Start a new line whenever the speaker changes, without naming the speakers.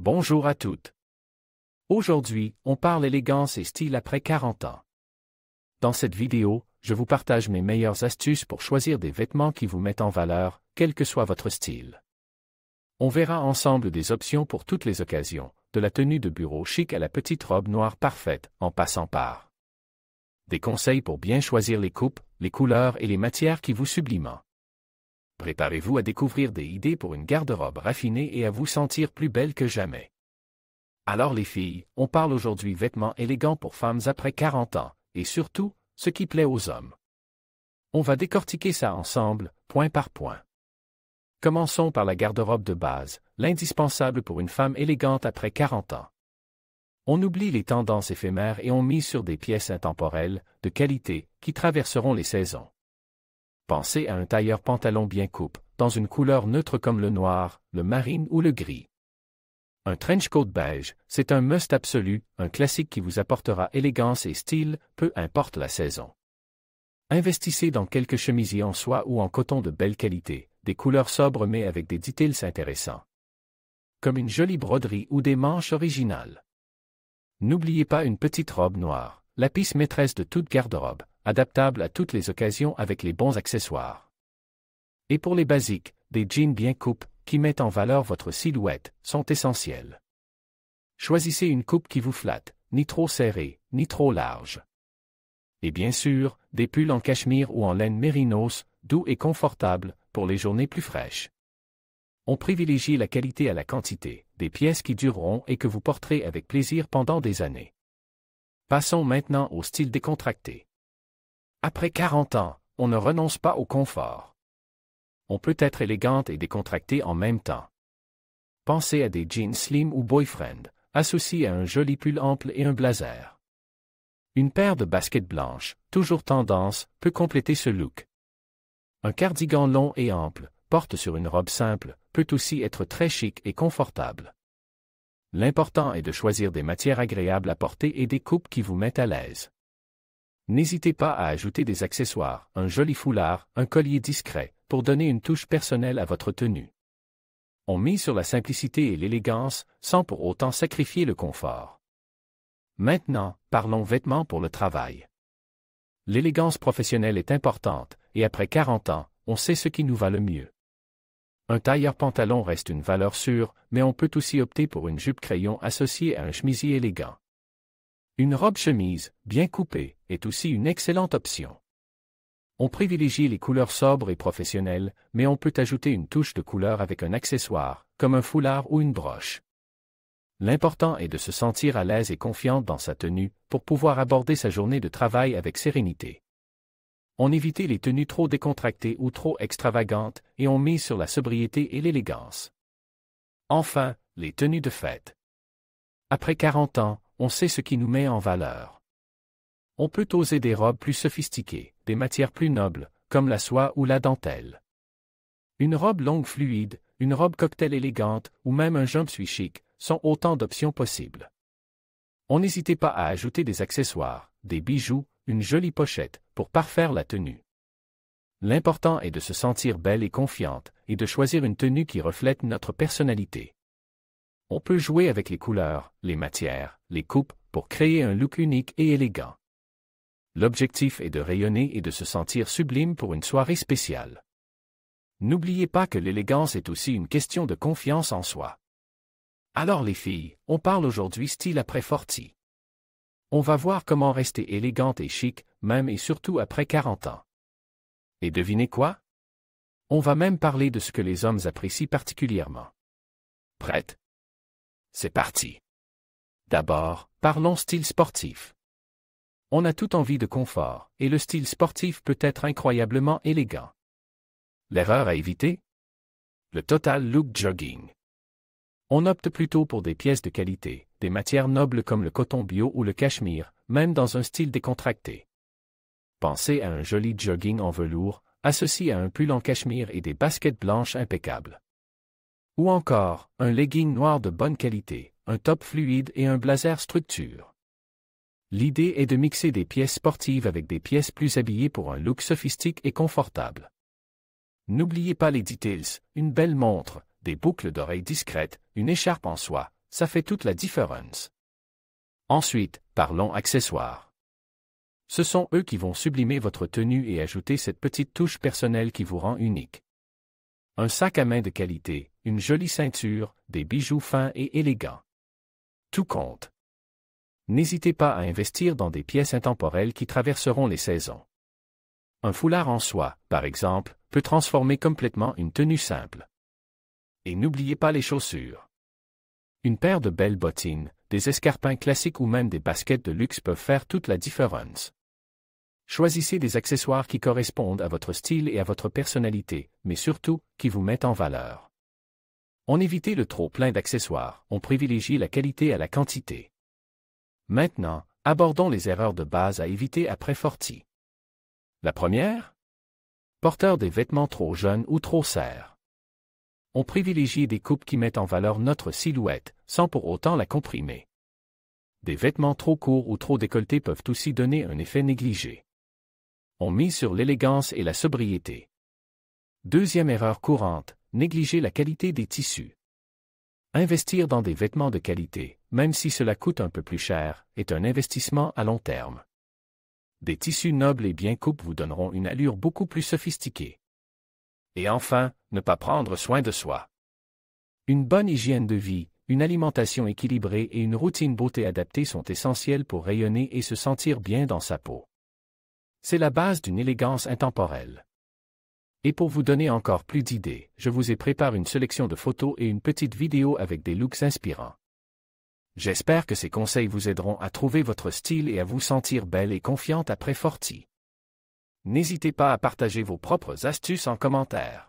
Bonjour à toutes. Aujourd'hui, on parle élégance et style après 40 ans. Dans cette vidéo, je vous partage mes meilleures astuces pour choisir des vêtements qui vous mettent en valeur, quel que soit votre style. On verra ensemble des options pour toutes les occasions, de la tenue de bureau chic à la petite robe noire parfaite, en passant par des conseils pour bien choisir les coupes, les couleurs et les matières qui vous subliment. Préparez-vous à découvrir des idées pour une garde-robe raffinée et à vous sentir plus belle que jamais. Alors les filles, on parle aujourd'hui vêtements élégants pour femmes après 40 ans, et surtout, ce qui plaît aux hommes. On va décortiquer ça ensemble, point par point. Commençons par la garde-robe de base, l'indispensable pour une femme élégante après 40 ans. On oublie les tendances éphémères et on mise sur des pièces intemporelles, de qualité, qui traverseront les saisons. Pensez à un tailleur pantalon bien coupe, dans une couleur neutre comme le noir, le marine ou le gris. Un trench coat beige, c'est un must absolu, un classique qui vous apportera élégance et style, peu importe la saison. Investissez dans quelques chemisiers en soie ou en coton de belle qualité, des couleurs sobres mais avec des details intéressants. Comme une jolie broderie ou des manches originales. N'oubliez pas une petite robe noire, la pièce maîtresse de toute garde-robe, adaptable à toutes les occasions avec les bons accessoires. Et pour les basiques, des jeans bien coupes, qui mettent en valeur votre silhouette, sont essentiels. Choisissez une coupe qui vous flatte, ni trop serrée, ni trop large. Et bien sûr, des pulls en cachemire ou en laine mérinos, doux et confortables, pour les journées plus fraîches. On privilégie la qualité à la quantité, des pièces qui dureront et que vous porterez avec plaisir pendant des années. Passons maintenant au style décontracté. Après 40 ans, on ne renonce pas au confort. On peut être élégante et décontractée en même temps. Pensez à des jeans slim ou boyfriend, associés à un joli pull ample et un blazer. Une paire de baskets blanches, toujours tendance, peut compléter ce look. Un cardigan long et ample, porte sur une robe simple, peut aussi être très chic et confortable. L'important est de choisir des matières agréables à porter et des coupes qui vous mettent à l'aise. N'hésitez pas à ajouter des accessoires, un joli foulard, un collier discret, pour donner une touche personnelle à votre tenue. On mise sur la simplicité et l'élégance, sans pour autant sacrifier le confort. Maintenant, parlons vêtements pour le travail. L'élégance professionnelle est importante, et après 40 ans, on sait ce qui nous va le mieux. Un tailleur pantalon reste une valeur sûre, mais on peut aussi opter pour une jupe crayon associée à un chemisier élégant. Une robe chemise, bien coupée, est aussi une excellente option. On privilégie les couleurs sobres et professionnelles, mais on peut ajouter une touche de couleur avec un accessoire, comme un foulard ou une broche. L'important est de se sentir à l'aise et confiante dans sa tenue, pour pouvoir aborder sa journée de travail avec sérénité. On évite les tenues trop décontractées ou trop extravagantes, et on mise sur la sobriété et l'élégance. Enfin, les tenues de fête. Après 40 ans, on sait ce qui nous met en valeur. On peut oser des robes plus sophistiquées, des matières plus nobles, comme la soie ou la dentelle. Une robe longue fluide, une robe cocktail élégante, ou même un jumpsuit chic, sont autant d'options possibles. On n'hésitez pas à ajouter des accessoires, des bijoux, une jolie pochette, pour parfaire la tenue. L'important est de se sentir belle et confiante, et de choisir une tenue qui reflète notre personnalité. On peut jouer avec les couleurs, les matières, les coupes, pour créer un look unique et élégant. L'objectif est de rayonner et de se sentir sublime pour une soirée spéciale. N'oubliez pas que l'élégance est aussi une question de confiance en soi. Alors les filles, on parle aujourd'hui style après 40. On va voir comment rester élégante et chic, même et surtout après 40 ans. Et devinez quoi? On va même parler de ce que les hommes apprécient particulièrement. Prête? C'est parti. D'abord, parlons style sportif. On a tout envie de confort, et le style sportif peut être incroyablement élégant. L'erreur à éviter? Le total look jogging. On opte plutôt pour des pièces de qualité, des matières nobles comme le coton bio ou le cachemire, même dans un style décontracté. Pensez à un joli jogging en velours, associé à un pull en cachemire et des baskets blanches impeccables. Ou encore, un legging noir de bonne qualité, un top fluide et un blazer structure. L'idée est de mixer des pièces sportives avec des pièces plus habillées pour un look sophistiqué et confortable. N'oubliez pas les details, une belle montre, des boucles d'oreilles discrètes, une écharpe en soie, ça fait toute la différence. Ensuite, parlons accessoires. Ce sont eux qui vont sublimer votre tenue et ajouter cette petite touche personnelle qui vous rend unique. Un sac à main de qualité, une jolie ceinture, des bijoux fins et élégants. Tout compte. N'hésitez pas à investir dans des pièces intemporelles qui traverseront les saisons. Un foulard en soie, par exemple, peut transformer complètement une tenue simple. Et n'oubliez pas les chaussures. Une paire de belles bottines, des escarpins classiques ou même des baskets de luxe peuvent faire toute la différence. Choisissez des accessoires qui correspondent à votre style et à votre personnalité, mais surtout, qui vous mettent en valeur. On évite le trop plein d'accessoires, on privilégie la qualité à la quantité. Maintenant, abordons les erreurs de base à éviter après sortie. La première? Porteur des vêtements trop jeunes ou trop serres. On privilégie des coupes qui mettent en valeur notre silhouette, sans pour autant la comprimer. Des vêtements trop courts ou trop décolletés peuvent aussi donner un effet négligé. On mise sur l'élégance et la sobriété. Deuxième erreur courante, négliger la qualité des tissus. Investir dans des vêtements de qualité, même si cela coûte un peu plus cher, est un investissement à long terme. Des tissus nobles et bien coupes vous donneront une allure beaucoup plus sophistiquée. Et enfin, ne pas prendre soin de soi. Une bonne hygiène de vie, une alimentation équilibrée et une routine beauté adaptée sont essentielles pour rayonner et se sentir bien dans sa peau. C'est la base d'une élégance intemporelle. Et pour vous donner encore plus d'idées, je vous ai préparé une sélection de photos et une petite vidéo avec des looks inspirants. J'espère que ces conseils vous aideront à trouver votre style et à vous sentir belle et confiante après sortie. N'hésitez pas à partager vos propres astuces en commentaire.